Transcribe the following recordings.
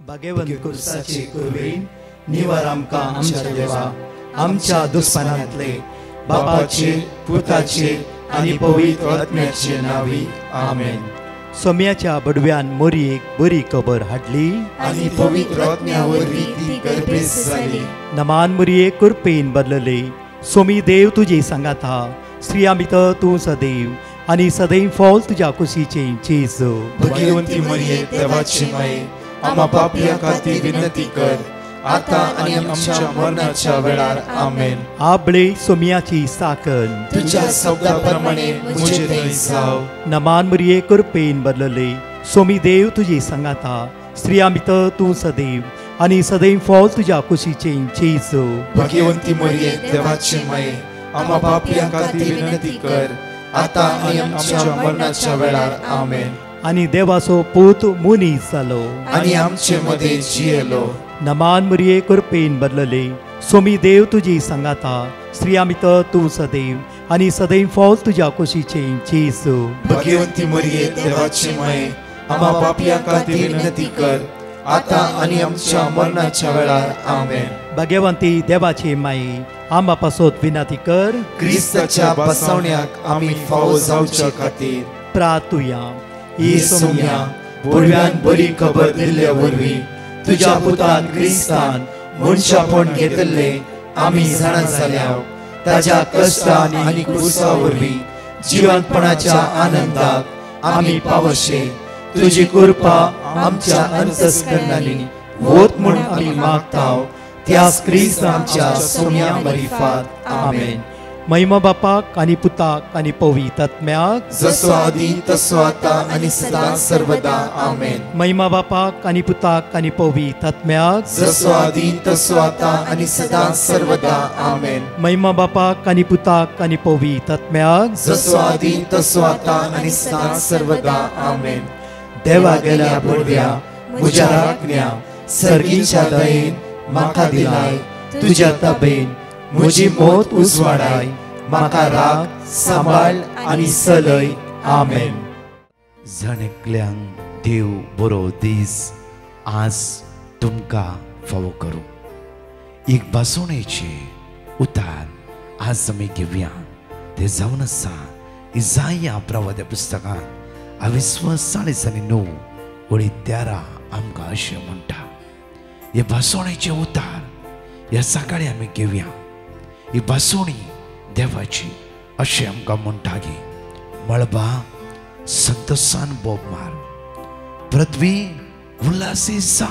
भाग्यवंत कुर्साचे कुरवीन निवार आमकां आमच्या देवा आमच्या दुस्मनांतले बापाचे पुताचे आनी पवित्र आत्म्याचे नावी आमेन. सोम्याच्या बडव्यान मोरयेक बरी खबर हाडली आनी पवित्र आत्म्या वरवीं ती गर्भेस जाली. नमान मोरये कुरपेन बदलले सोमी देव तुजे सांगात हा स्त्रिया भितर तूं सदैव आनी सदैव फॉल तुज्या कुशीचे चेज. भगवंती मरिये देवाची माये आम्हा पापियां खातीर विनंती कर आता आनी आमच्या मरणाच्या वेळार आमेन. आबळे सोम्याची साकन तुझ्या शब्दा प्रमाणे मुझे थंय जाव. नमान मोरये कुरपेन बदलले सोमी देव तुजे सांगात हा स्त्रिया भितर तूं सदैव आनी सदैव फॉल तुज्या कुशीचे चेज. भगवंती मरिये देवाची माये आम्हा पापियां खातीर विनंती कर आता आनी आमच्या मरणाच्या वेळार आमेन. आनी देवाचो पूत मुनीस जालो आनी आमचे मदे जियेलो. नमान मोरये कुरपेन बदलले सोमी देव तुजी सांगात हा स्त्रिया भितर तूं सदैव आनी सदैव फॉल तुज्या कुशीचे चेज. भगवंती मरिये देवाची माये आम्हा पापियां खातीर विनंती कर आता आनी आमच्या मरणाच्या वेळार आमेन. भाग्यवंती देवाचे माये आम्हा पासत विनंती कर क्रिस्ताच्या बसवण्याक आमी फावो जावच्या खातीर प्रार्थुया. ही सोम्या बडव्यान बरी खबर दिल्ल्या वरवीं तुज्या पुतान क्रिस्तान मनशापण घेतले आमी जाणा जाल्या ताज्या कश्टान आनी क्रुसा वरवीं जिवंतपणाच्या आनंदाक आमी पावशे. तुजी कृपा आमच्या अंतस्करणांनी वोत म्हूण आमी मागताव त्याच क्रिस्त आमच्या सोम्या मरिफात आमेन. महिमा बापाक आनी पुताक आनी पवित्र आत्म्याक जसो आदी तसो आता आनी सदां सर्वदा आमेन. महिमा बापाक आनी पुताक आनी पवित्र आत्म्याक जसो आदी तसो आता आनी सदां सर्वदा आमेन. महिमा बापाक आनी पुताक आनी पवित्र आत्म्याक जसो आदी तसो आता आनी सदां सर्वदा आमेन. देवा गेल्या बडव्या म्हज्या राखण्या सर्गीच्या दयेन म्हाका दिलाय तुज्या ताबेन म्हजी मोत उजवाडाय म्हाका राख सांबाळ आनी चलय आमेन. जणेकल्यांक देव बरो दीस आज तुमकां फावो करूं. एक बासोणेचे उतार आज आमी घेवया. ते जावन आसा इसाया प्रवाद्या पुस्तकांत 29:9 आमकां अशें म्हणटा. हे बासोणेचे उतार ह्या सकाळी आमी घेवया. ही बासोणी देवाची अशें आमकां म्हणटा गे मळबा संतोषान बोब मार पृथ्वी उल्हासीत जा.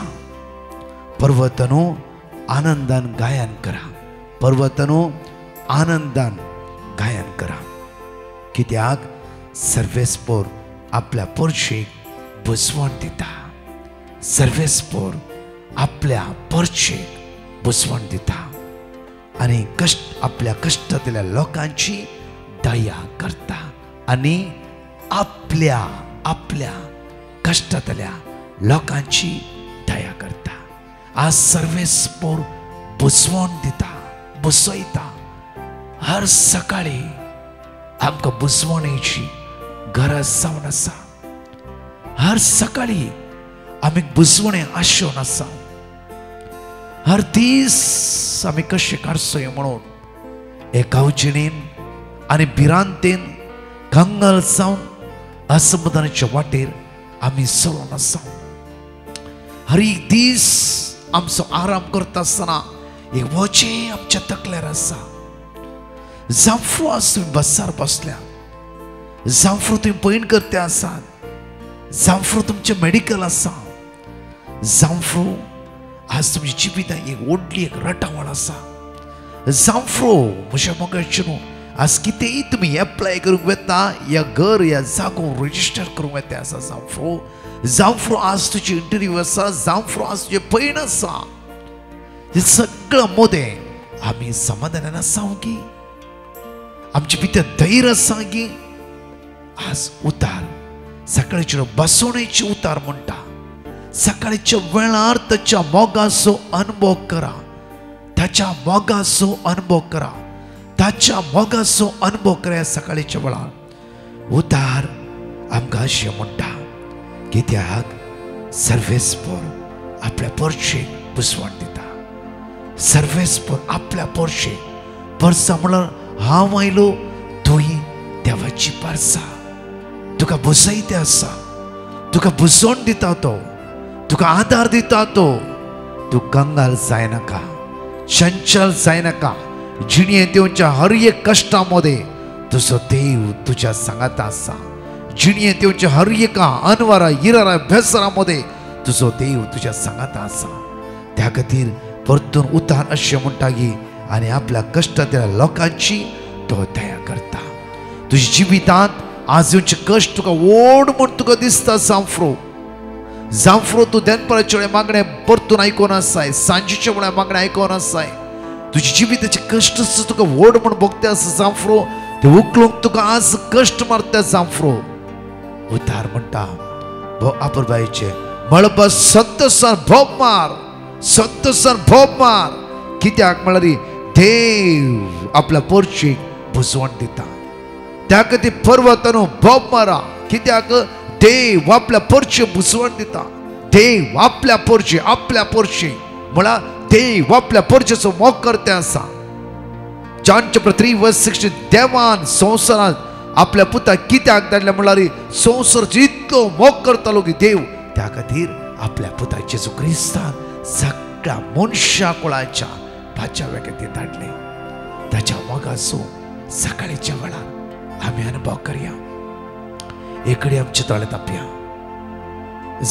पर्वतनो आनंदान गायन करा. पर्वतनो आनंदान गायन करा. कित्याक सर्वेस्पोर आपल्या परशेक बुसवण दिता. सर्वेस्पोर आपल्या परशेक बुसवण दिता आनी आपल्या कश्टातल्या लोकांची दया करता आनी आपल्या कश्टातल्या लोकांची दया करता. आज सर्वेस्पोर बुसवण दिता बुसयता. हर सकाळी आमकां बुसवणेची गरज जावन आसा. हर सकाळी आमी बुसवणे आशोवन आसा. हर दीस आमी कशे काडचोय म्हणून एका उजिणेन आनी भिरांतेन कंगाल जावन असमाधानाच्या वाटेर आमी चलून आसा. हर एक दीस आमचो आराम करता आसतना एक वचे आमच्या तकल्यार आसा. जांफ्रो आज तुमी बसार बसल्या. जांफ्रो तुमी पैन करते आसात. जांफ्रो तुमचे मेडिकल आसा. जांफ्रो आज तुमच्या जिवितांत एक व्हडली एक रटावळ आसा. जांफ्रो म्हज्या मोगाचे न्हू आज कितेंय तुमी एप्लाय करूंक वेता या घर या जागो रजिस्टर करूंक वेता आसा. जांफ्रो आज तुजी इंटरव्यू आसा. जांफ्रो आज तुजे पैन आसा. हे सगळं मोदें आमी समाधानान आसा की आमचे भितर धैर्य आसा की. आज उतार सकाळचे बसवणेचे उतार म्हणटा. सकाळच्या वेळार त्याच्या मोगाचो अनुभव करा. त्याच्या मोगाचो अनुभव करा. त्याच्या मोगाचो अनुभव करा. सकाळच्या वेळार उतार आमकां अशें म्हणटा कित्याक सर्वेस्पोर आपल्या पोरशे बुसवण दिता सर्वेस्पर आपल्या पोरशे परसा म्हणल्यार हांव आयलो तुही देवाची पारसा तुका बुसयते आसा तुका बुसवण दिता तो तुका आधार दिता तो तू कंगाल जायनाका चंचल जायनाका जिणेंत येवच्या हर एक कश्टामध्ये तुजो देव तुझ्या सांगात आसा जिणेंत येवच्या हर एका अनवरा इरारा बेसरामध्ये तुजो देव तुझ्या सांगात आसा त्या खातीर परतून उतार अशें म्हणटा की आनी आपल्या कश्टातल्या लोकांची तो दया करता तुझ्या जिवितांत आज येवचे कश्ट तुका व्हड म्हूण तुका दिसता जांफ्रो तू देनपराच्या वेळा मागणे परतून आयकोन आसाय सांजेच्या वेळा मागणे आयकोन आसाय तुझे जिविताचे कश्ट तुका व्हड म्हूण भोगते आसा जांफ्रो ते उखलूंक तुका आज कश्ट मारता जांफ्रो उतार म्हणटा आपुरबायेचे मळबा संतोषान भोब मार कित्याक म्हळ्यार देव आपल्या पोरशेक बुसवण दिता त्या खातीर पर्वतानो भोब मारा कित्याक देव आपल्या पोरशे बुसवण दिता देव आपल्या पोरशे म्हळ्यार देव आपल्या पोरशेचो मोग करते आसा जॉन चॅप्टर 3:16 देवान संवसारांत आपल्या पुताक कित्याक धाडले म्हळ्यार संवसाराचो इतलो मोग करतालो की देव त्या खातीर आपल्या पुताक जेजू क्रिस्तान सगळ्या मनशा कुळाच्या बाचाव्या खातीर धाडले ताच्या मोगाचो सकाळीच्या वेळार आमी अनुभव करया एकडे आमचे दोळे तापया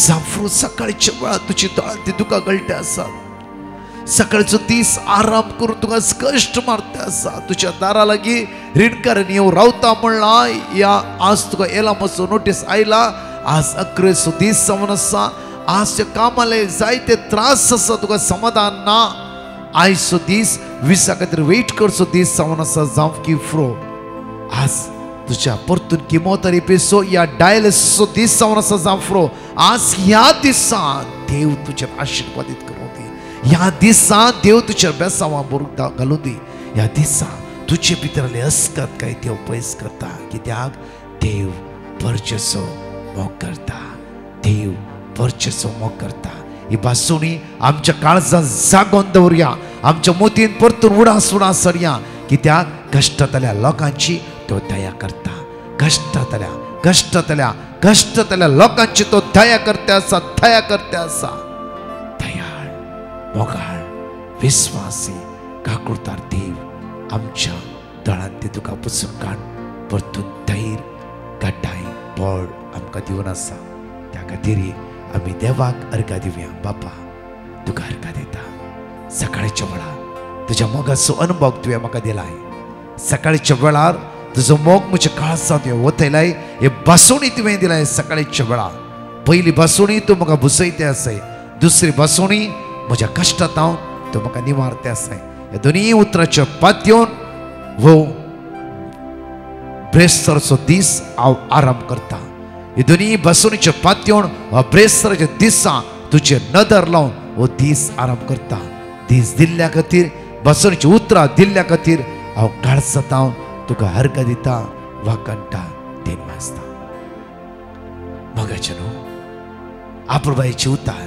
जांफ्रो सकाळीच्या वेळार तुजी दोळ्यांत तुका गळटे आसात सकाळचो दीस आराम करून तुका कश्ट मारते आसा तुझ्या दारा लागीं ऋणकारांनी येवन रावता म्हणला या आज तुका येला मातसो नोटीस आयला आज 11 दीस जावन आसा आज कामाले जायते त्रास आसा तुका समाधान ना आयचो दीस 20 खातीर वेट करचो दीस जावन आसा जावं की फ्रो आज तुझ्या परतून किमोथेरपीचो या डायलिसिसचो दीस जावन आसा जांफ्रो आज ह्या दिसा देव तुजेर आशिर्वादीत करूं दी ह्या दिसा देव तुजेर बेसांवां बरोवन घालूं दी ह्या दिसा तुजे भितरले अस्कत काय देव पयस करता कित्याक देव परचेचो मोग करता देव परचेचो मोग करता ही बासुणी आमच्या काळजांत जागोवन दवरया आमच्या मोतीन परतून उडास उडास सरया कित्याक कश्टातल्या लोकांची तो दया करता कष्टातल्या लोकांची तो दया करते आसा दयाळ मोगाळ विश्वासी काकुळतार देव आमच्या दोळ्यांत ते तुका पुसून काड परतून धैर्य गड्डाय बळ आमकां दिवन आसा त्या खातीर आमी देवाक अर्घा दिवया बापा तुका अर्घा दिता सकाळच्या वेळार तुज्या मोगाचो अनुभव तुवें म्हाका दिलाय सकाळच्या वेळार तुजो मोग म्हज्या काळजांत तुवें वतयलाय हे बासुणी तुवें दिलाय सकाळच्या वेळार पयली बासुणी तूं म्हाका बुसयते आसाय दुसरी बासुणी म्हज्या कश्टांत तूं म्हाका निवारते आसाय ह्या दोनी उतराच्या पातयेवन वो ब्रेस्तराचो दीस हांव आराम करता हे दोनी बासुणीच्या पातयेवन हो ब्रेस्तराच्या दिसा तुजेर नदर लावन हो दीस आराम करता दीस दिल्ल्या खातीर बासुणीची उतरां दिल्ल्या खातीर हांव काळजांत तुका अर्घ दिता वाकंटा देन वाजता मगाचे न्हू आपुरबायेचे उतार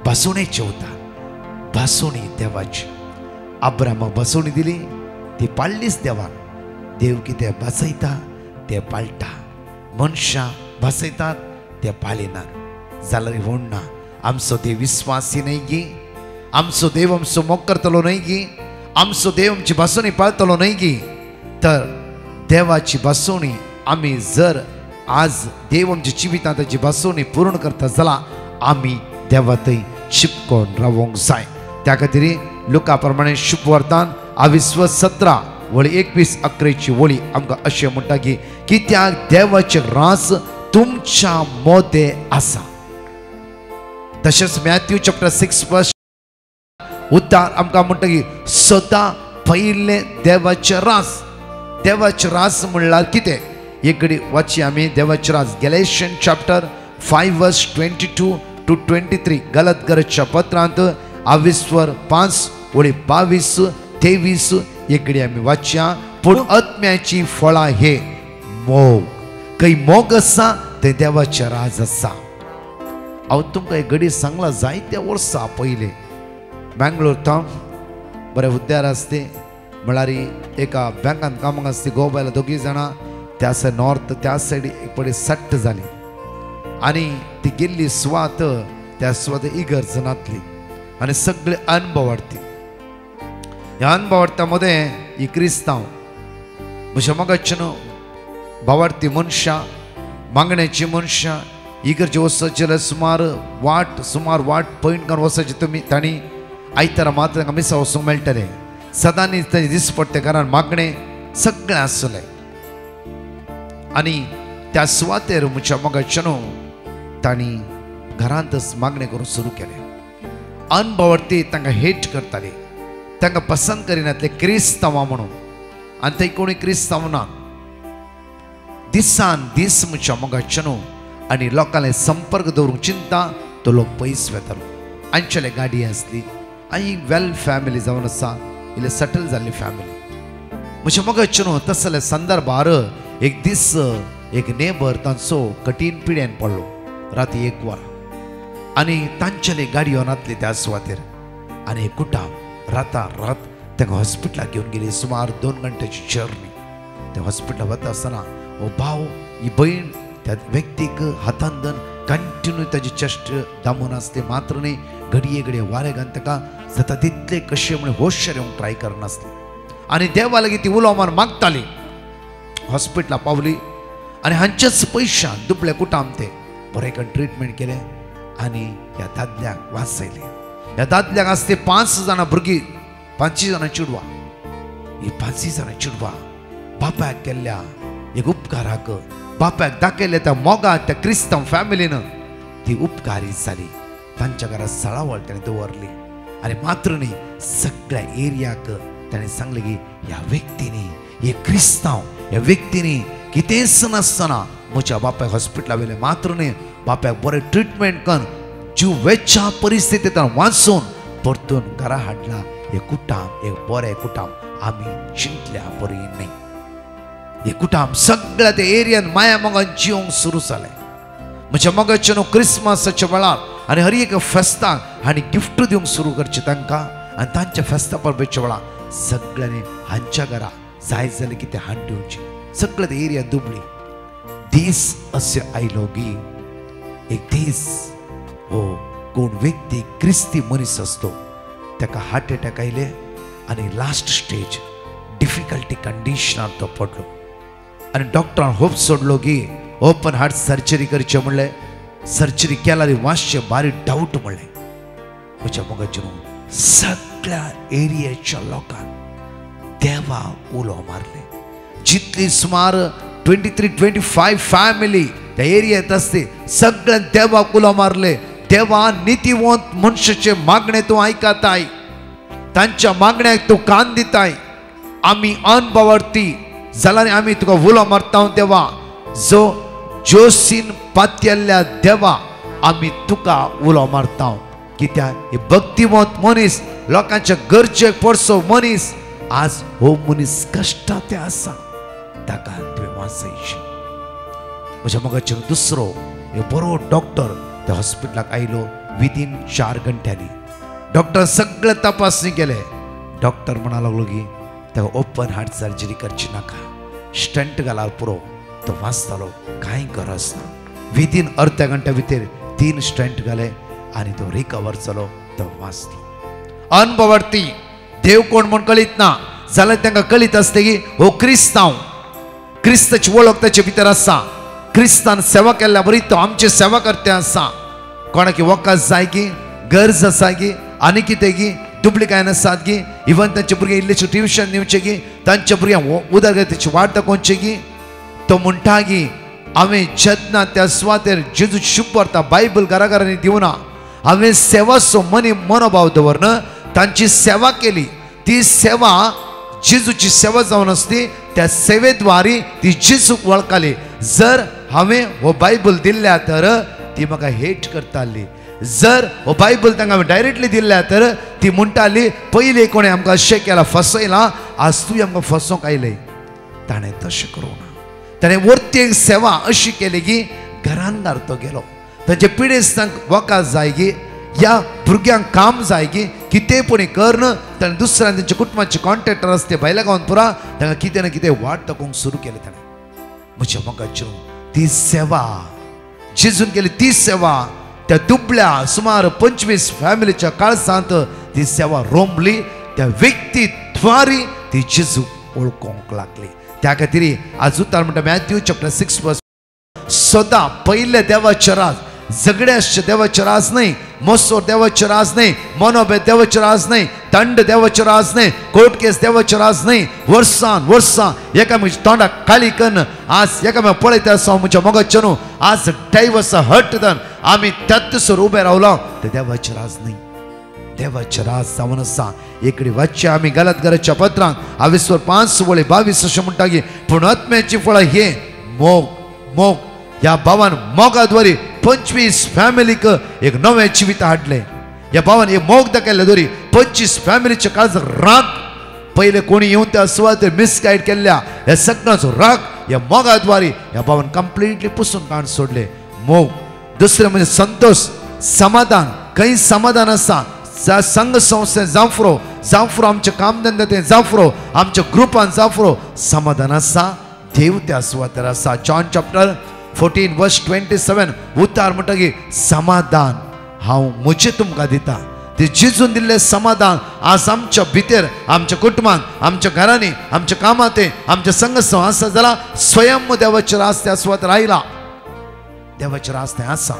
बासुणेचे उतार बासुणी देवाची अब्रामाक बासुणी दिली ती पाळलीच देवान देव कितें बासयता ते पाळटा मनशां बासयतात ते पाळिनात जाल्यार म्हूण ना आमचो देव विस्वासी न्हय गी आमचो देव आमचो मोग करतलो न्हय गी आमचो देव आमची बासुणी पाळतलो न्हय गी तर देवाची बासुणी आमी जर आज देव आमच्या जिवितांत ताची बासुणी पूर्ण करता जाल्यार आमी देवा थंय चिपकोन रावोंक जाय त्या खातीर लुका प्रमाणे शुभ वर्तान 22:17-21-11 वळी आमकां अशें म्हणटा की कित्याक देवाचे रास तुमच्या मोदे आसा तशेंच मॅथ्यू चॅप्टर 6 उतार आमकां म्हणटा की सदां पयले देवाचे रास म्हणल्यार कितें एक वाची आमी देवाचे रास गॅलेशियन चॅप्टर 5:22-23 गलत गरजच्या पत्रांत 22:5-22-23 एक आमी वाचया पूण आत्म्याची फळां हे मोग खंय मोग आसा थंय देवाचे राज आसा हांव तुमकां एक घडी सांगलां जायत्या वर्सां पयलीं बँगलोर थावन बरे उद्यार आसते म्हळ्यार एका बँकान कामाक आसता गोबायला दोगी जाणां त्या सायड नॉर्थ त्या सायडी एक पडे सट्ट जाली आनी ती गेल्ली सुवात त्या सुवात इगर्जनातली आनी सगळे अनुभवार्थी ह्या अनुभवार्थ्या मध्ये ही क्रिस्तांव म्हज्या मोगाच्यान भावार्थी मनशां मागण्याची मनशां इगर्जे वचचे जाल्यार सुमार वाट पॉयंट करून वचचे तुमी तांणी आयतारा मात्र तांकां मिसा वचूंक मेळटलें सदांनी तांचे दीस पडटे कारण मागणें सगळें आसलें आनी त्या सुवातेर म्हज्या मोगाच्यान तांणी घरांतच मागणें करून सुरू केलें अनुभवार्थी तांकां हेट करताले तांकां पसंत करिनातले क्रिस्तांवां म्हणून आनी थंय कोणी क्रिस्तांव ना दिसान दीस म्हज्या मोगाच्यान आनी लोकांले संपर्क दवरूंक चिंता तो लोक पयस वेतालो आमचेले गाडी आसली आनी वेल फॅमिली जावन आसा इल्ले सटल जाल्ली फॅमिली म्हज्या मोगाच्यान तसले संदर्भार एक दीस एक नेबर तांचो कठीण पिड्यान पडलो राती 1 वरां आनी तांचेले गाडी येनातली त्या सुवातेर आनी एक कुटाम रात ताका हॉस्पिटलाक घेवन गेली सुमार 2 घंट्याची जर्नी त्या हॉस्पिटलाक वता आसतना हो भाव ही भयण त्या व्यक्तीक हातान धरून कंटिन्यू ताची चेस्ट दामून आसली मात्र न्ही घडये वारे घालून ताका जाता तितले कशें म्हण होशार येवंक ट्राय करनासली आनी देवा लागीं ती उलो मार मागताली हॉस्पिटलाक पावली आनी हांचेच पयशां दुबळे कुटाम ते बरें करून ट्रिटमेंट केलें आनी ह्या दादल्याक वास जायली ह्या दादल्याक आसते 5 जाणां भुरगीं 5 जाणां चेडवां ही 5 जाणां चेडवां बापायक केल्ल्या एक उपकाराक बापायक दाखयले त्या मोगा त्या क्रिस्तांव फॅमिलीन ती उपकारी जाली तांच्या घरा सळावळ ताणें दवरली आनी मात्र न्ही सगळ्या एरियाक ताणें सांगलें की ह्या व्यक्तीनी हे क्रिस्तांव ह्या व्यक्तीनी कितेंच नासतना म्हज्या बापायक हॉस्पिटलाक व्हेलें मात्र न्ही बापायक बरें ट्रिटमेंट करून जीव वेच्या परिस्थितींत वाचून परतून घरा हाडला हे कुटाम एक बरें कुटाम आमी चिंतल्या बरी न्ही हे कुटाम सगळ्या त्या एरियान माया मोगान जिवंक सुरू जालें म्हज्या मोगाच्यान क्रिसमसाच्या वेळार आनी हर एक फेस्ताक हांणी गिफ्ट दिवंक सुरू करचें तांकां आनी तांच्या फेस्ता परबेच्या वेळार सगळ्यांनी हांच्या घरा जाय जालें कितें हाड दिवची सगळ्या त्या एरिया दुबळी दीस अशें आयलो की एक दीस हो कोण व्यक्ती क्रिस्ती मनीस असतो ताका हार्ट अटॅक आयले आनी लास्ट स्टेज डिफिकल्टी कंडिशनार तो पडलो आनी डॉक्टरान होप सोडलो की ओपन हार्ट सर्जरी करचें म्हणलें सर्जरी केल्यार मातशें बारीक डाऊट म्हणलें म्हज्या मोगाच्यान सगळ्या एरियाच्या लोकांक देवा उलो मारले जितली सुमार 23-25 फॅमिली त्या एरियात असते सगळ्यांक देवाक उलो मारले देवा नितीवंत मनशाचे मागणे तूं आयकताय तांच्या मागण्याक तूं कान दिताय आमी अनभवार्थी जाल्यार आमी तुका उलो मारता देवा जो जोशीन पातयल्ल्या देवा आमी तुका उलो मारता कित्याक हे भक्तिमंत मनीस लोकांच्या गरजेक पडसो मनीस आज हो मनीस कश्टांत आसा ताका तुवें वाचयची म्हज्या मोगाच्यान दुसरो एक बरो डॉक्टर त्या हॉस्पिटलाक आयलो विदीन 4 घंट्यांनी डॉक्टर सगळे तपासणी केले डॉक्टर म्हणा लागलो की ताका ओपन हार्ट सर्जरी करची नाका स्टंट घाल्यार पुरो तो वाचतालो कांय गरज ना विदीन अर्ध्या घंट्या भितर 3 स्टंट घाले आनी तो रिकवर जालो तो वाचलो अनभवार्थी देव कोण म्हण कळीत ना जाल्यार तांकां कळीत आसता की हो क्रिस्तांव क्रिस्ताची वळख ताचे भितर आसा क्रिस्तान सेवा केल्ल्या बरी तो आमचे सेवा करते आसा कोणाक वकास जाय की गरज आसा की आनी कितें की दुबळी कांय नासात की इवन तांचे भुरगे इल्लेशें ट्युशन दिवचें की तांच्या भुरग्यांक उदरगतीची वाट दाखोवची की तो म्हणटा की हांवें जेन्ना त्या सुवातेर जेजू शुभ व्हरता बायबल घराघरांनी दिवना हांवें सेवाचो मनोभाव दवरन तांची सेवा केली ती सेवा जेजूची सेवा जावन आसली त्या सेवेद्वारी ती जेजूक वळखली जर हांवें हो बायबल दिल्ल्या तर ती म्हाका हेट करताली जर हो बायबल तांकां हांवें डायरेक्टली दिल्ल्या तर ती म्हणटाली पयलीं कोणें आमकां अशें केलां फसयलां आज तूं आमकां फसोवंक आयलें ताणें तशें करूं ना ताणें वर्ती एक सेवा अशी केली की घरान तो गेलो तांचे पिडेस्तांक वकास जाय की ह्या भुरग्यांक काम जाय की कितें पूण करन ताणें दुसऱ्यान तेंच्या कुटुंबाचे कॉन्ट्रॅक्टर आसते भायल्या गांवांत पुरा तांकां कितें ना कितें वाट दाखोवंक सुरू केलें ताणें. म्हज्या मोगाच्यो ती सेवा जेजून केली ती सेवा त्या दुबळ्या सुमार 25 फॅमिलीच्या काळजांत ती सेवा रोंबली. त्या व्यक्ती द्वारी ती जेजू ओळखोंक लागली. त्या खातीर आज उतार म्हणटा मॅथ्यू चॅप्टर 6 सदां पयले देवाचे राज झगड्याचे देवाचे राज न्हय, मोसोर देवाचे राज न्हय, मनोभेद देवाचे राज न्हय, थंड देवाचे राज न्हय, कोर्ट केस देवाचे राज न्हय. वर्सान वर्सां एकामेकाच्या तोंडाक काळी कन्न आज एकामेक पळयता आसा म्हज्या मोगाच्या न्हू आज डायवर्स हट जावन आमी त्यातसर उबे रावला ते देवाचे राज न्हय. देवाचे राज जावन आसा. एक वाच्य आमी गलातकाराच्या पत्रांक 5:22 अशें म्हणटा की पूण आत्म्याची फळां हे मोग मोग ह्या भावान मोगाद्वारे 25 फॅमिलीक एक नवें जिवीत हाडलें. ह्या भावान एक मोग दाखयले दोरी 25 फॅमिलीच्या काळज राग पयले कोणी येवन त्या सुवातेर मिसगायड केल्ल्या ह्या सगळ्यांचो राग ह्या मोगाद्वारे ह्या भावान कंप्लिटली पुसून काडून सोडले. मोग दुसरें म्हणजे संतोष समाधान. खंय समाधान आसा संघ संस्थेन जावफ्रो जावफ्रो आमच्या कामधंद्यात जावफ्रो आमच्या ग्रुपान जावफ्रो समाधान आसा देव त्या सुवातेर आसा. जॉन चॅप्टर 14:27 उतार म्हणटा की समाधान हांव म्हजें तुमकां दिता. ते जेजून दिल्लें समाधान आज आमच्या भितर आमच्या कुटुंबांत आमच्या घरांनी आमच्या कामांत आमच्या संघ आसा जाल्यार स्वयं देवाचे राज त्या सुवातेर आयला. देवाचे राज थंय आसा.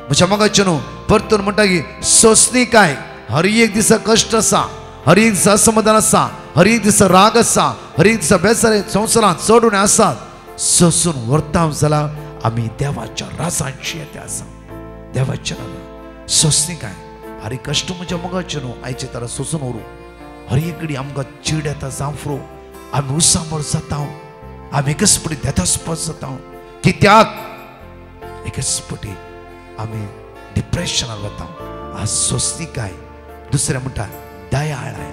म्हज्या मोगाचें न्हू परतून म्हणटा की सोंसणी काय हर एक दिसा कश्ट आसा, हर एक दिसा असमाधान आसा, हर एक दिसा राग आसा, हर एक दिसा बेजारे संवसारांत चड उणें आसात. सोंसून व्हरता जाल्यार आमी देवाच्या रासांची येते आसा. देवाच्या राजा सोंसणी काय हर एक कश्ट म्हज्या मोगाचें न्हू आयचे तरा सोंसून व्हरू. हर एक घडी आमकां चीड येता जावफ्रो आमी उसांबर जाता आमी एकच पटी देतास्पद जाता कित्याक एकच पटी आमी डिप्रेशनान वता. आज सोंसणी काय दुसरें म्हणटा दया हाळाय.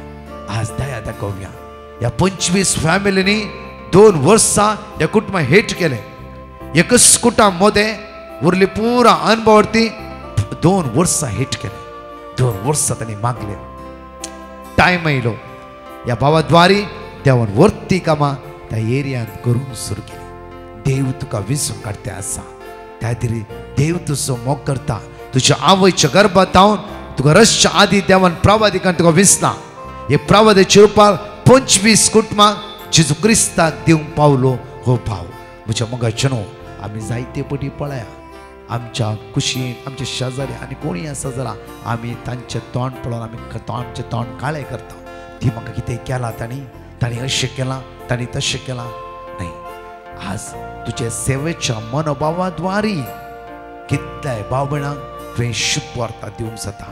आज दया दाखोवया. ह्या 25 फॅमिलींनी 2 वर्सां ह्या कुटुंबाक हेट केलें. एकच कुटुंब मोदें उरली पुरा अनुभवार्थी 2 वर्सां हेट केलें. 2 वर्सां तांणी मागले. टायम येयलो ह्या भावाद्वारी देवान वर्ती कामां त्या एरियांत करूंक सुरू केली. देव तुका विसरून काडते आसा. त्या खातीर देव तुजो मोग करता. तुज्या आवयच्या गर्भांत हांव तुका रसच्या आदी देवान प्रवादिकान तुका विसना. हे प्रवादाच्या रुपार 25 कुटुंबांक जेजू क्रिस्ताक दिवंक पावलो हो भाव. म्हज्या मोगाचें न्हू आमी जायते पटी पळया आमच्या कुशीन आमचे शेजारी आनी कोणी आसा जाल्यार आमी तांचें तोंड पळोवन आमी आमचें तोंड काळें करता. ती म्हाका कितें केलां तांणी अशें केलां तांणी तशें केलां न्हय. आज तुजे सेवेच्या मनोभावाद्वारे कितल्याय भाव भयणांक तुवें शुभ वार्ता दिवंक जाता.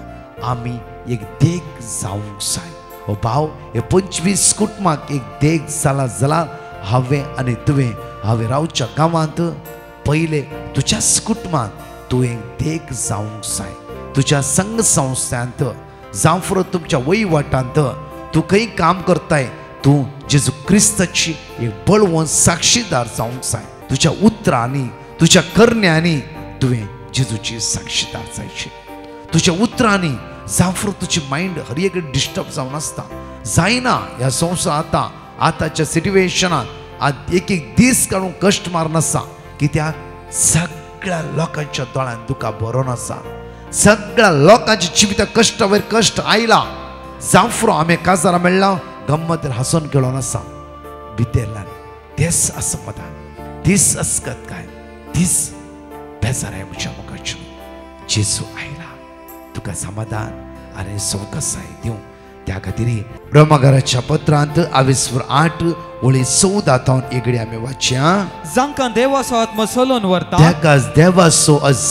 आमी एक देख जावंक जाय. हो भाव हे 25 कुटुंबाक एक देख जाला जाल्यार हांवें आनी तुवें हांवें रावच्या गांवांत पयले तुज्याच कुटुंबांत तूं एक देख जावंक जाय. तुज्या संघ संस्थांत जावं तुमच्या वहिवाटांत तूं खंय काम करताय तूं जेजू क्रिस्ताची एक बळवंत साक्षीदार जावंक जाय. तुज्या उतरांनी तुज्या करण्यांनी तुवें जेजूची साक्षीदार जायची. तुज्या उतरांनी जावं तुजी मायंड हर एक डिस्टर्ब जावन आसता जायना. ह्या संवसारांत आतांच्या सिट्युएशनांत आज एक दीस काडून कश्ट मारून आसा. कित्याक सगळ्या लोकांच्या दोळ्यांत दुकां भरून आसा. सगळ्या लोकांच्या जिवितांत कश्ट वयर कश्ट आयला. जावं आमी काजारां मेळ्ळा गम्मतीर हांसून खेळोन आसा. भितरल्यान तेच असमाधान तीच अस्कतकाय तीच बेजाराय म्हज्या मुखाची. जेजू आयला तुका समाधान आनी सवकासाय दिवं. त्या खातीर रोमाकाराच्या पत्रांत 28:14 एगडी आमी वाचया. जांकां देवाचो आत्मो चलोवन व्हरता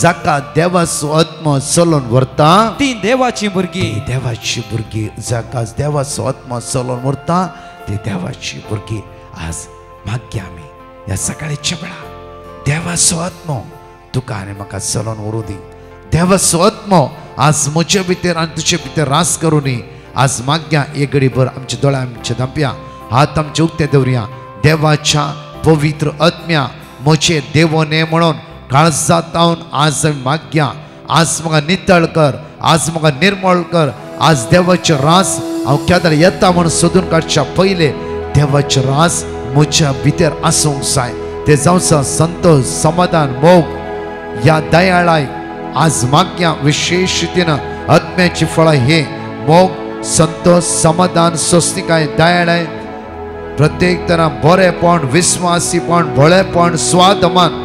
जाका देवाचो आत्मो चलोवन व्हरता ती देवाची भुरगीं जाका देवाचो आत्मो चलोवन व्हरता ती देवाची भुरगीं. आज मागया आमी ह्या सकाळच्या वेळार देवाचो आत्मो तुका आनी म्हाका चलोवन व्हरूं दी. देवाचो आत्मो आज म्हजे भितर आनी तुजे भितर रास करूं दी. आज मागया एक घडीभर आमच्या दोळ्या आमच्या धांप्या हात आमचे उक्ते दवरया. देवाच्या पवित्र आत्म्या म्हजे देवने म्हणून काळजात आज माग्या, आज म्हाका नितळ कर, आज म्हाका निर्मळ कर. आज देवाचे रास हांव केन्ना येता म्हणून सोदून काडच्या पयले देवाचे रास म्हज्या भितर आसूंक जाय. ते जावं संतोष, समाधान, मोग या दयाळाय आज माग्या. विशेष रितीन आत्म्याची फळां हे मोग, संतोष, समाधान, स्वस्तिकाय, दयाळाय, प्रत्येक तरा बरेपण, विस्वासीपण, भोळेपण, स्वादमान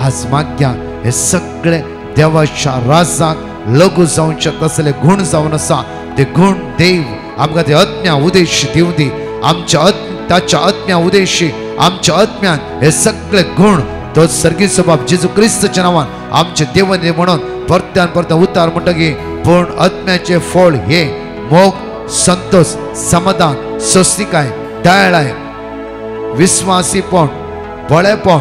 आज माग्या. हे सगळे देवाच्या राजाक लागू जावचे तसले गुण जावन आसा. ते गुण देव आमकां ते आत्म्या उदेश दिवं दी. आमच्या ताच्या आत्म्या उदेशी आमच्या आत्म्यान हे सगळे गुण तो सर्गीचो बाप जेजू क्रिस्ताच्या नांवान आमचे देवन म्हणून परत्यान परत्यान उतार म्हणटकी. पूण आत्म्याचे फळ हे मोग, संतोष, समाधान, स्वस्तिकाय, दयाळाय, विस्वासीपण, बळेपण,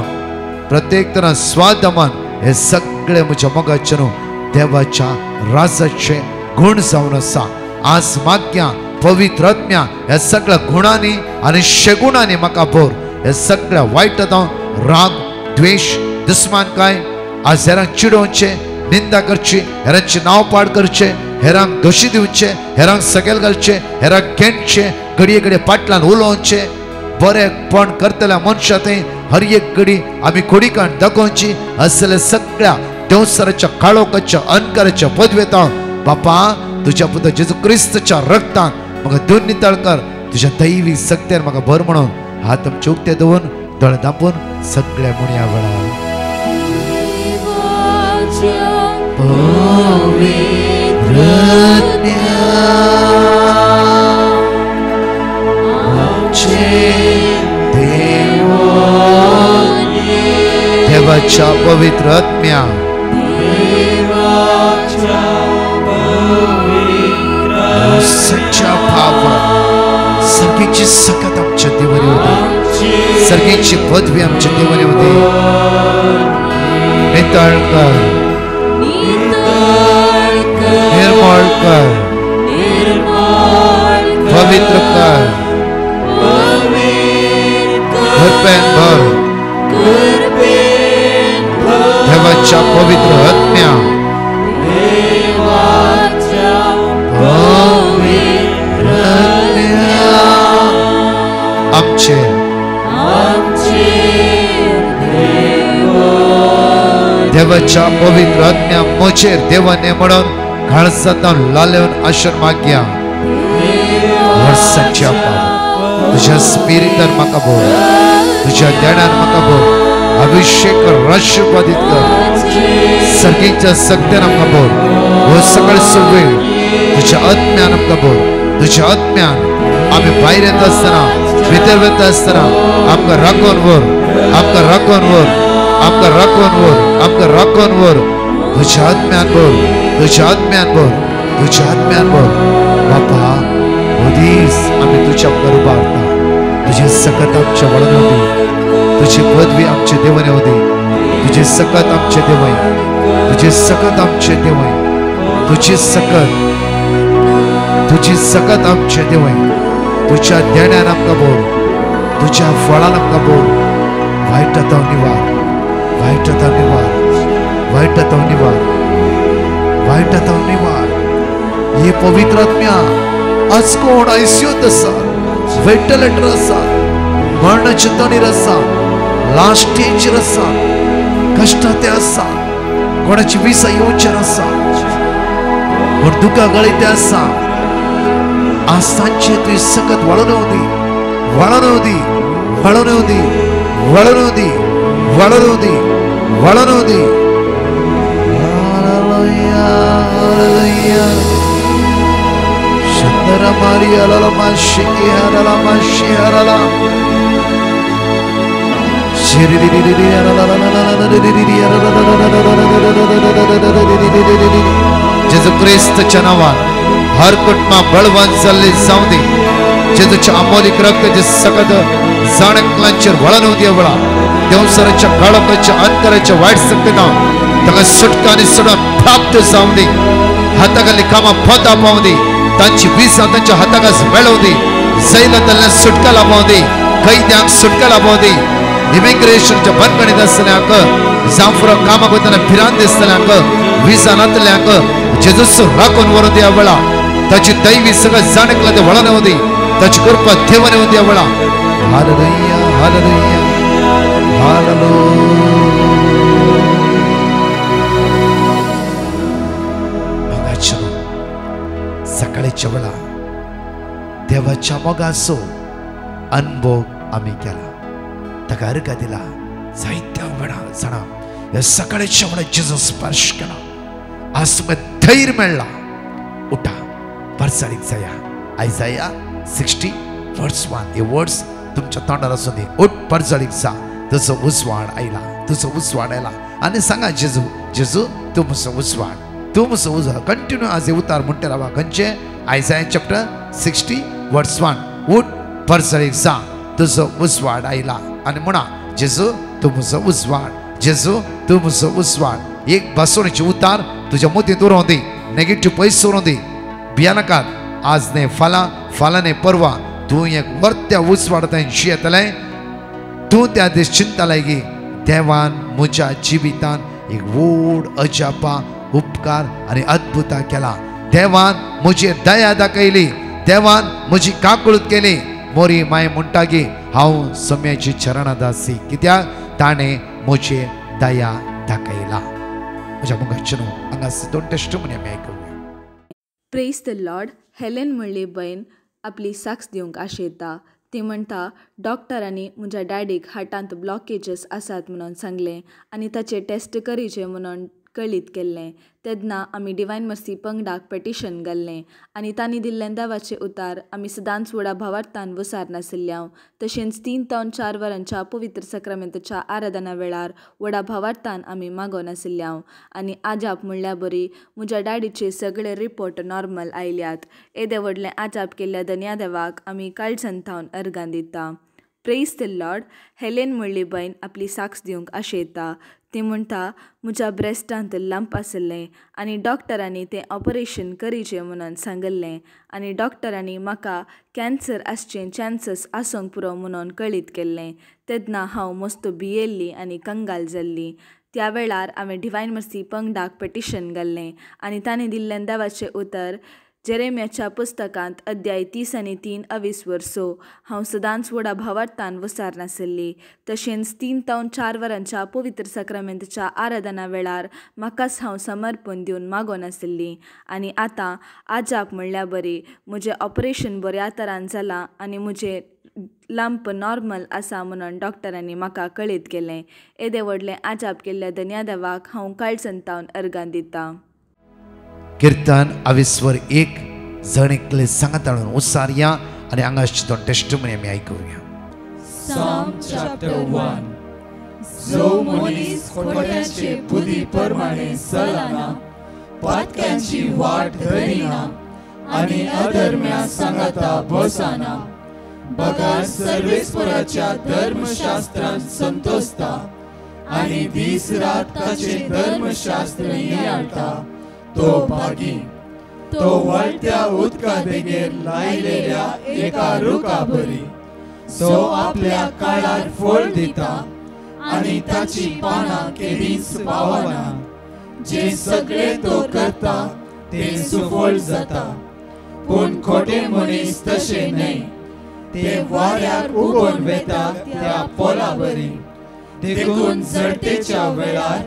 प्रत्येक तरा स्वादमान हे सगळे म्हज्या मोगाचे न्हू देवाच्या राजाचे गुण जावन आसा. आज माग्या पवित्र आत्म्या ह्या सगळ्या गुणांनी आनी शेगुणांनी म्हाका भर. हे सगळ्या वायट राग, द्वेष, दुस्मानकाय आज हेरांक चिडोवचे, निंदा करची, हेरांचे नांव पाड करचे, हेरांक दोशी दिवचे, हेरांक सकयल घालचे, हेरांक घेणचे, घडये घडये फाटल्यान उलोवचे. बरेपण करतल्या मनशां हर एक घडी आमी कुडीकाण दाखोवची. असले सगळ्या देवसराच्या काळोखाच्या अंधकाराच्या पदवेतां बापा तुझ्या पुत्र जेजू क्रिस्ताच्या रक्तान म्हाका धुवन नितळ कर. तुझ्या दैवी सक्तेर म्हाका भर म्हणून हात आमचे उक्ते दवरून दोळे धांपून सगळ्या मुणया वेळार देवाच्या पवित्र आत्म्या सच्चा पावन सर्गीची सकत आमच्या देवाने होते, सर्गीची पदवी आमच्या देवाने होते. नितळ कर, निर्मळ कर, पवित्र कर, कृपेन भर. देवाच्या पवित्र आत्म्या आमचे देवाच्या पवित्र आत्म्या मोचेर देवाने म्हणून काळजांत लालून आशीर मागया. वर्साच्या पाव तुझ्या स्पिरिटान म्हाका भर, तुझ्या ध्यानान म्हाका भर. अभिषेक कर, आशीर्वादित कर, सर्गीच्या सक्त्यान आमकां भर. हो सकाळचो वेळ तुझ्या आत्म्यान आमकां भर. तुझ्या आत्म्यान आमी भायर येता आसतना, भितर वता आसतना आमकां राखून व्हर, आमकां राखून व्हर, आमकां राखून व्हर, आमकां राखून व्हर. तुझ्या आत्म्यान भर, तुझ्या आत्म्यान भर, तुझ्या आत्म्यान भर. बापा हो दीस आमी तुज्या मुखार उबारता. तुझे सकत आमच्या वळण होती, तुझी पदवी आमचे देवाने होती. तुझे सकत आमचे देवय, तुझे सकत आमचे देवय, तुझी सकत, तुझी सकत आमचे देवय. तुझ्या ध्यानान आमकां भर, तुझ्या फळान आमकां भर. वायटांतां निवार, वायटांतां निवार, वायटांतां निवार, वायटांतां निवार. हे पवित्र आत्म्या आज कोण आयसीयूत आसात, वेंटिलेटर आसात, मरणाचे तणीर आसात, लास्ट स्टेजीर आसात, कश्टांत आसात, कोणाची विसा येवचेर आसात, कोण दुखां गळीत आसात. आज सांचे तुवें सकत वळोवन दी, वळोवन दी, वळोवन दी, वळोवन दी, वळोवन दी, वळोवन दी. Hallelujah, hallelujah. शंदरा मारिया ला माशी हरला माशी हरला. जेजू क्रिस्ताच्या नावान हर कुटुंबा बळवान जाल्ली जावं दी. जेजूच्या अमोलीक रक्ताचे सकत जाणकलांचेर वळोवन दी. वळा देवसराच्या काळोखाच्या अंतराच्या वायट सक्तीना ताका सुटका आनी सोडून प्राप्त जावं दी. हाताखाली कामां पोता पावं दी. तांची विसा तांच्या हाताखास मेळोव दी. जैलांतल्यान सुटका लाभोव दी. कैद्यांक सुटका लाभोव दी. इमिग्रेशनच्या बनगणीत असल्याक जांफरो कामाक वतना भिरांत दिसतल्याक विजा नातल्याक जेजूस राखून व्हरून दिया वेळा ताची दैवी सगळं जाणकला ते वळण होती ताची कृपा देवाने होती वेळा हालेलुया हालेलुया हालेलुया सकाळीच्या वेळा देवाच्या मोगाचो अनुभव आम्ही केला ताका अर्घ दिला जायत्या वेळा जाणा या सकाळीच्या वेळा जेजू स्पर्श केला आज तुमकां धैर्य मेळ्ळा उठा परसाळीक जाया आयजाया 60 वर्ड्स 1 हे वर्ड्स तुमच्या तोंडार आसूं दी उठ परसाळीक जा तुजो उजवाड आयला तुजो उजवाड आयला आनी सांगा जेजू जेजू तूं म्हजो उजवाड तूं म्हजो उजवाड कंटिन्यू आज हे उतार म्हणटे रावा खंयचे आयजाया चॅप्टर 60 वर्ड्स 1 उठ परसाळीक जा तुजो उजवाड आयला आनी म्हणा जेजू तूं म्हजो उजवाड जेजू तूं म्हजो उजवाड एक बसवणीचे उतार तुझ्या मोतीत उरों दी नेगेटिव्ह पयस उरों दी भिया नाकात आज न्ही फाल्यां न्ही परवा तूं एक वर्त्या उजवाडतान जियेतलें तूं त्या दीस चिंतलाय की देवान म्हज्या जिवितान एक व्हड अजापा उपकार आनी अद्भुतां केला देवान म्हजी दया दाखयली देवान म्हजी काकुळत केली मोरी माय म्हणटा की हांव सम्याची चरणां दासी कित्याक ताणें म्हजी दया दाखयला म्हज्या मुखाचे न्हू हांगा दोन टेस्टिमोनी आमी आयकुया प्रेज द लॉर्ड हेलेन म्हणली बहीण आपली साक्ष दिवंक आशेता ती म्हणटा डॉक्टरांनी म्हज्या डॅडीक हार्टांत ब्लॉकेजेस आसात म्हणून सांगलें आनी ताचे टेस्ट करीचे म्हणून कळीत केल्लें तेन्ना आमी डिवायन मर्सी पंगडाक पेटिशन घाल्लें आनी तांणी दिल्लें देवाचें उतार आमी सदांच व्हडा भावार्थान वसार नाशिल्ल्या तशेंच 3 ते 4 वरांच्या पवित्र सक्रामेंताच्या आराधना वेळार व्हडा भावार्थान आमी मागो नाशिल्ल्या आनी आजाप म्हणल्या बरी म्हज्या डॅडीचे सगळे रिपोर्ट नॉर्मल आयल्यात येदे व्हडलें आजाप केल्ल्या धन्या देवाक आमी काळजांतावन अर्गां दिता प्रेज द लॉर्ड हेलेन म्हणली बहीण आपली साक्ष दिवंक आशेता ती म्हणटा म्हज्या ब्रेस्टांत लंप आसलें आनी डॉक्टरांनी तें ऑपरेशन करीचें म्हणून सांगल्लें आनी डॉक्टरांनी म्हाका कॅन्सर आसचें चान्सीस आसूंक पुरो म्हणून कळीत केल्लें तेन्ना हांव मस्त भियेल्ली आनी कंगाल जाल्ली त्या वेळार हांवें डिवायन मर्सी पंगडाक पेटिशन घाल्लें आनी ताणें दिल्लें देवाचें उतर जेरेम्याच्या पुस्तकांत अध्याय 30 आनी 3 22 वर्सो हांव सदांच व्हडा भावार्थान वसार नाशिल्ली तशेंच 3 ते 4 वरांच्या पवित्र सक्रामेंताच्या आराधना वेळार म्हाकाच हांव समर्पण दिवन मागो नाशिल्ली आनी आतां आजाप म्हणल्या बरी म्हजें ऑपरेशन बऱ्या तरान जालां आनी म्हजें लंप नॉर्मल आसा म्हणून डॉक्टरांनी म्हाका कळीत केलें येदे व्हडलें आजाप केल्ल्या धन्या देवाक हांव काळजांतावन अर्गां दिता कीर्तन 21 जणिकले सांगताळून उसार या आनी हांगाची दोन टेस्टिमोनी आमी आयकुया Psalm chapter 1 जो मनीस खोट्याचे बुद्धी प्रमाणे चलना पातक्यांची वाट धरिना आनी अधर्म्या सांगाता बसना बगार सर्वेस्पराच्या धर्मशास्त्रांत संतोषता आनी दीस रात ताचे धर्मशास्त्र नियाळटा तो भागी तो वळत्या उदका देगेर लायलेल्या एका रुखा बरी तो आपल्या काळार फळ दिता आनी ताची पानां केदींच पावना जे सगळे तो करता ते सुफळ जाता पूण खोटे मनीस तशे न्हय ते वाऱ्यार उगोन वेता त्या पोला बरी देखून जडतेच्या वेळार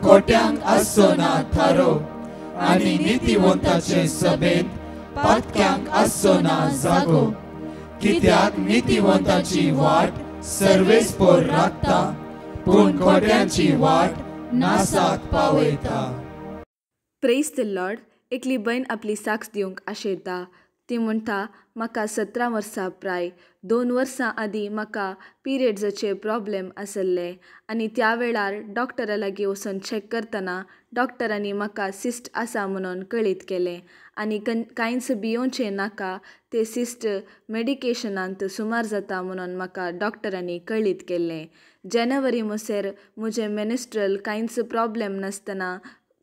खोट्यांक आसचो ना थारो आनी नितीवंताचे सभेत पातक्यांक आसचो ना जागो कित्याक नितीवंताची वाट सर्वेस्पर राखता पूण खोट्यांची वाट नासाक पावयता प्रेज द लॉर्ड एकली बहीण आपली साक्ष दिवंक आशेता ती म्हणटा म्हाका 17 वर्सां प्राय 2 वर्सां आदीं म्हाका पिरियड्साचे प्रॉब्लेम आसले आनी त्या वेळार डॉक्टरा लागीं वचून चॅक करतना डॉक्टरांनी म्हाका सिस्ट आसा म्हणून कळीत केलें आनी कांयच भियोवचें नाका ते सिस्ट मेडिकेशनांत सुमार जाता म्हणून म्हाका डॉक्टरांनी कळीत केल्लें जानेवारी म्हसेर म्हजें मेनिस्ट्रल कांयच प्रॉब्लेम नासतना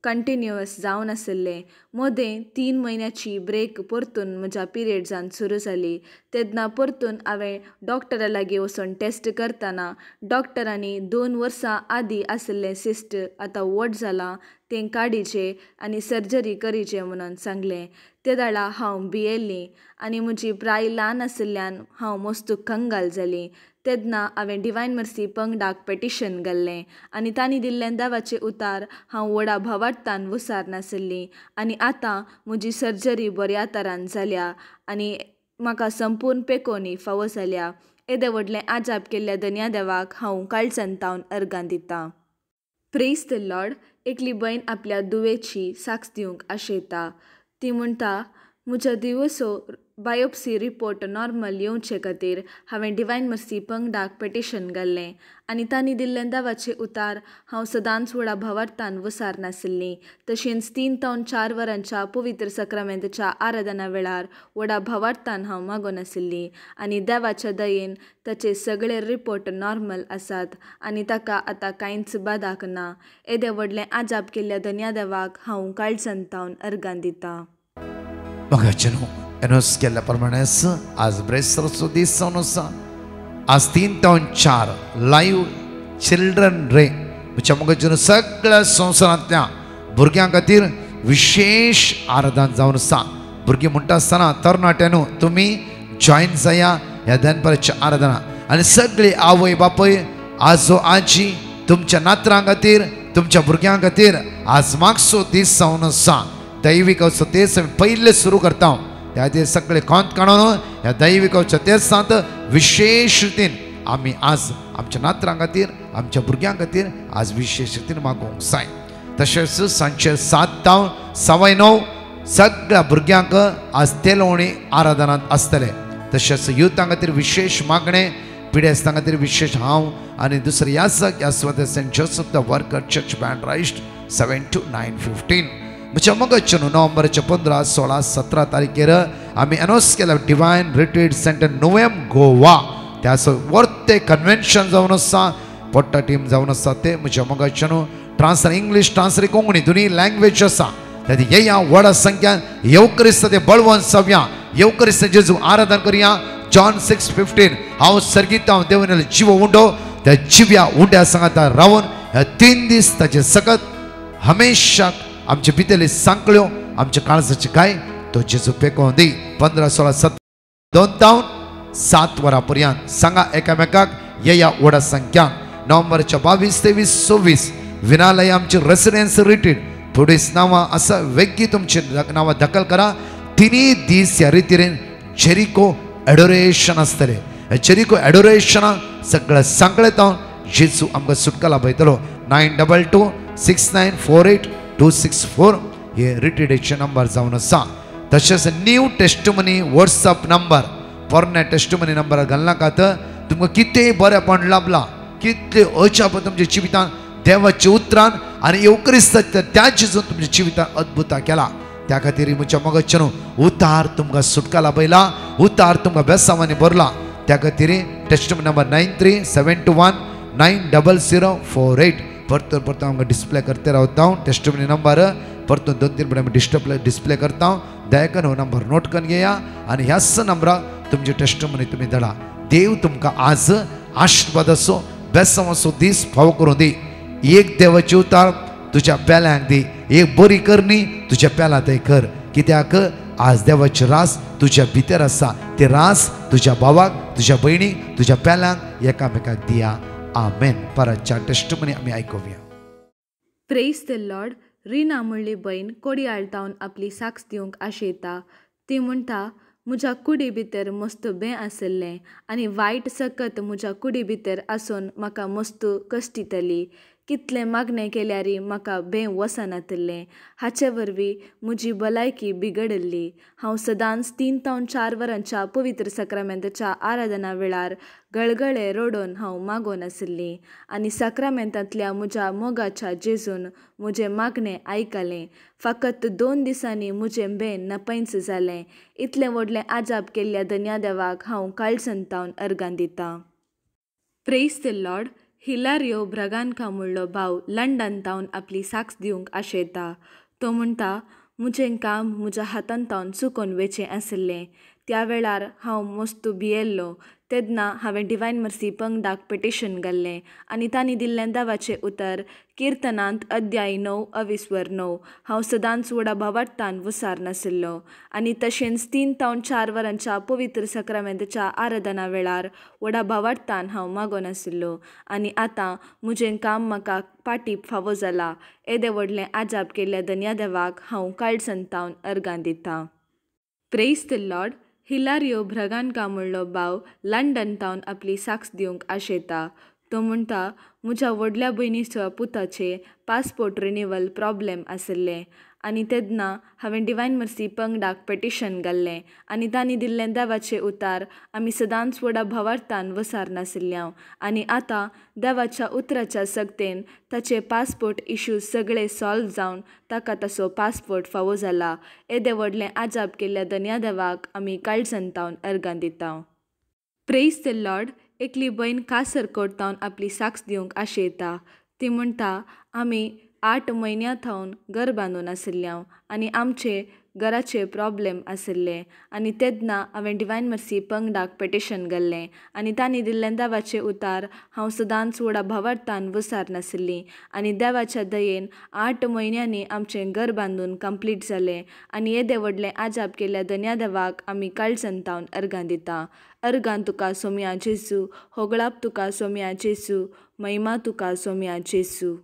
कंटिन्युअस जावन आशिल्लें. मोदें 3 म्हयन्याची ब्रेक परतून म्हज्या पिरियड्सान सुरू जाली. तेन्ना परतून हांवें डॉक्टरा लागीं वचून टेस्ट करतना डॉक्टरांनी 2 वर्सां आदीं आशिल्लें सिस्ट आतां व्हड जालां, तें काडीचें आनी सर्जरी करीचें म्हणून सांगलें. ते दाळा हांव भियेल्लीं आनी म्हजी प्राय ल्हान आशिल्ल्यान हांव मस्तू कंगाल जालीं. तेन्ना हांवें डिवायन मर्सी पंगडाक पेटिशन घाल्लें आनी तांणी दिल्लें देवाचें उतार हांव व्हडा भावार्थान वसार नाशिल्लीं. आनी आतां म्हजी सर्जरी बऱ्या तरान जाल्या आनी म्हाका संपूर्ण पेकोनी फावो जाल्या. येदें व्हडलें आजाप केल्ल्या धन्या देवाक हांव काळचंतावन अर्गां दितां. Praise the Lord. एकली भयण आपल्या दुवेची साक्ष दिवंक आशेता. ती म्हणटा, म्हज्या दिवसो बायोप्सी रिपोर्ट नॉर्मल येवचे खातीर हांवें डिवायन मर्सी पंगडाक पेटिशन घाल्लें आनी तांणी दिल्लें देवाचें उतार हांव सदांच व्हडा भावार्थान वसार नाशिल्लीं. तशेंच 3 ते 4 वरांच्या पवित्र सक्रामेंतच्या आराधना वेळार व्हडा भावार्थान हांव मागोन आशिल्लीं आनी देवाच्या दयेन ताचे सगळे रिपोर्ट नॉर्मल आसात आनी ताका आतां कांयच बादाक ना. येदें व्हडलें आजाप केल्ल्या धन्या देवाक हांव काळचंतावन अर्गां दितां. मगाच्यान एनोस केल्या प्रमाणे आज ब्रेसरचो दीस जावन आसा. आज 3 ते 4 लाईव्ह चिल्ड्रन डे म्हज्या मगाच्यान सगळ्या संवसारांतल्या भुरग्यां खातीर विशेष आराधना जावन आसा. भुरगीं म्हणटा आसतना तरणाट्यानो तुमी जॉयन जाया ह्या दनपारच्या आराधना. आनी सगळी आवय बापय आजो आजी तुमच्या नातरां खातीर तुमच्या भुरग्यां खातीर आज मागचो दीस जावन आसा. दैविकाचो तेच पयले सुरू करता. त्या सगळे खोंत काडून ह्या दैविकाच्या तेसांत विशेष रितीन आमी आज आमच्या नातरां खातीर आमच्या भुरग्यां खातीर आज विशेष रितीन मागोवंक जाय. तशेंच सांजचे 7 ते 9:15 सगळ्या भुरग्यांक आज तेलवणी आराधनांत आसतले. तशेंच युथां खातीर विशेष मागणे, पिडेस्तां खातीर विशेष हांव आनी दुसरे यासक यासवत Saint Joseph the worker church बँड राइस्ट 7 to 9:15. म्हज्या मगाच्यान नोव्हेंबरच्या 15, 16, 17 तारखेर आमी अनाउन्स केला डिवायन रिट्रीट सेंटर नोवेम गोवा. त्याचो वर्ते कन्वेन्शन जावन आसा, पोट्टा टीम जावन आसा. ते म्हज्या मगाच्यान ट्रान्सलेट इंग्लीश ट्रान्सलेट कोंकणी दोनी लँग्वेज आसा. त्यात येया व्हडा संख्यान येवक्रिस्त ते बळवंत जावया, येवक्रिस्त जेजू आराधना करया. जॉन 6:15 हांव सर्गिता देवनेल जीव उंडो त्या जिव्या उंड्या सांगाता रावन ह्या 3 दीस ताचे सकत हमेशा आमचे भितरले सांकळ्यो आमच्या काळजाची काय तो जेजू पेकोवन दी. 15, 16, 17 2 ते 7 वरां पर्यंत सांगा एकामेकाक येया व्हडा संख्यान. नोव्हेंबरच्या 22, 23, 24 विनालय आमची रेसिडेन्स रिट्रीट थोडीच नांवां आसा, वेगळी तुमची नांवां दाखल करा. 3 दीस ह्या रितीन जेरिको एडोरेशन आसतले. जेरिको एडोरेशना सगळ्या सांकळेतावन जेजू आमकां सुटका लाभयतलो. 926948 हे रिट्रीटेचे नंबर जावन आसा. तशेंच न्यू टेस्टमनी व्हॉट्सअप नंबर पोरण्या टेस्टमनी नंबर घालनाकात. तुमकां कितेंय बरेंपण लाभलां, कितले अजाप तुमच्या जिवितांत देवाच्या उतरान आनी येवक्रिस्ताच्या त्या जेजून तुमच्या जिवितांत अद्भुतां केला. त्या खातीर म्हज्या मगाच्यान उतार तुमकां सुटका लाभयला, उतार तुमकां बेसांवांनी भरला. त्या खातीर टेस्टमनी नंबर 9371190048 परतून आमकां डिस्प्ले करते रावता. टेस्टमनी नंबर परतून 2-3 आमी डिस्प्ले करता. दया करून नंबर नोट करून घेया आनी ह्याच नंबराक तुमचे टेस्टमनी तुमी धाडा. देव तुमकां आज आशिर्वाद असो बेसांव असो दीस फावो करूं दी. एक देवाचे उतार तुज्या पेल्यांक दी, एक बरी करणी तुज्या पेला थंय कर. कित्याक आज देवाची रास तुज्या भितर आसा. ते रास तुज्या भावाक, तुज्या भयणीक, तुज्या पेल्यांक एकामेकाक दिया. आमेन. परतच्या टेस्टमनी आमी आयकुया. Praise the lord. रिना म्हणली भयण कोडयाळतावन आपली साक्ष दिवंक आशेता. ती म्हणटा, म्हज्या कुडी भितर मस्त बें आशिल्लें आनी वायट सकत म्हज्या कुडी भितर आसून म्हाका मस्त कश्टितली. कितलें मागणें केल्यारी म्हाका बें वसनातलें. हाचे वरवीं म्हजी भलायकी बिगडल्ली. हांव सदांच 3 ते 4 वरांच्या पवित्र सक्रामेंताच्या आराधना वेळार गळगळे रडोवन हांव मागोन आशिल्लीं आनी सक्रामेंतांतल्या म्हज्या मोगाच्या जेजून म्हजें मागणें आयकलें. फकत 2 दिसांनी म्हजें बें नपैंच जालें. इतलें व्हडलें आजाप केल्ल्या धन्या देवाक हांव काळचंतावन अर्गां दितां. Praise the lord. Hilario Braganza म्हणलो भाव लंडन तावन आपली साक्ष दिवंक आशेता. तो म्हणटा, म्हजें काम म्हज्या हातान तावन चुकोवन वेचें आसलें. त्या वेळार हांव मस्तू भियेल्लो. तेन्ना हांवें डिवायन मर्सी पंगडाक पिटिशन घाल्लें आनी तांणी दिल्लें देवाचें उतर किर्तनांत अध्याय 9:9. हांव सदांच वडा भावार्थान वसार नाशिल्लो आनी तशेंच 3 ते 4 वरांच्या पवित्र सक्रामेंताच्या आराधना वेळार वडा भावार्थान हांव मागो नाशिल्लो. आनी आतां म्हजें काम म्हाका पाटीप फावो जाला. येदें व्हडलें आजाप केल्ल्या धन्या देवाक हांव काळसंतावन अर्गां दितां. Praise the lord. Hilario Braganza म्हणलो भाव लंडन तावन आपली साक्ष दिवंक आशेता. तो म्हणटा, म्हज्या व्हडल्या भयणीच्या पुताचें पासपोर्ट रिन्यूवल प्रॉब्लेम आसलें आनी तेन्ना हांवें डिवायन मर्सी पंगडाक पिटिशन घाल्लें आनी तांणी दिल्लें देवाचें उतर आमी सदांच वडा भावार्थान वसार नाशिल्ल्या. आनी आतां देवाच्या उतराच्या सक्तेन ताचे पासपोर्ट इश्यूज सगळे सॉल्व जावन ताका ताचो पासपोर्ट फावो जाला. येदें व्हडलें आजाप केल्ल्या धन्या देवाक आमी काळसंतावन अर्गां दितां. Praise the Lord. एकली भयण कासरकोट तावन आपली साक्ष दिवंक आशेता. ती म्हणटा, आमी 8 म्हयन्यां थावन घर बांदून आशिल्ल्या आनी आमचे घराचे प्रॉब्लेम आशिल्ले आनी तेन्ना हांवें डिवायन मर्सी पंगडाक पिटिशन घाल्लें आनी तांणी दिल्लें देवाचें उतर हांव सदांच वडा भावार्थान वसार नाशिल्लीं आनी देवाच्या दयेन 8 म्हयन्यांनी आमचें घर बांदून कंप्लीट जालें. आनी येदें व्हडलें आजाप केल्ल्या धन्या देवाक आमी काळसंतावन अर्गां दितां. अर्गां तुका सोम्या जेजू, होगळाप तुका सोम्या जेजू, महिमा तुका सोम्या जेजू.